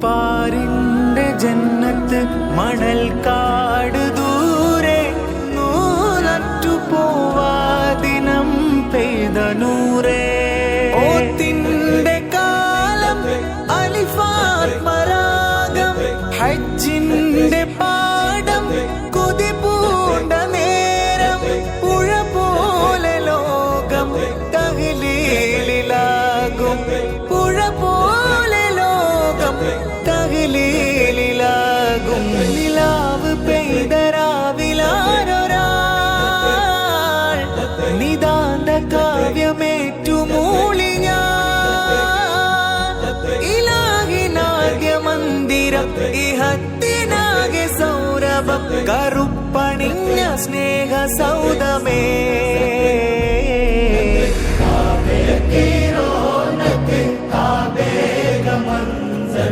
പാരിന്റെ ജന്നത്ത് മണൽക്കാട് ദൂരെ നൂലറ്റു പോവാദിനം പെയ്ത നൂറേ ഓത്തിന്റെ കാലം അലിഫാത്മരാഗം ഹജ്ജിന്റെ പാടം കൊതിപൂണ്ട നേരം പുഴ പോലെ ലോകം തഹ്ലീലിലാകും പുഴ പോലെ ലോകം തഹ്ലീലിലാകും നിലാവ് പെയ്തരാവിലാരൊരാൾ നിതാന്ത കാവ്യമേറ്റുമൂളി ഞാൻ ഇലാഹിനാഗ്യ മന്ദിരം ഇഹത്തിനാകെ സൗരഭം കറുപ്പണിഞ്ഞ സ്നേഹ സൗദമേ की रौनक काबे का मंजर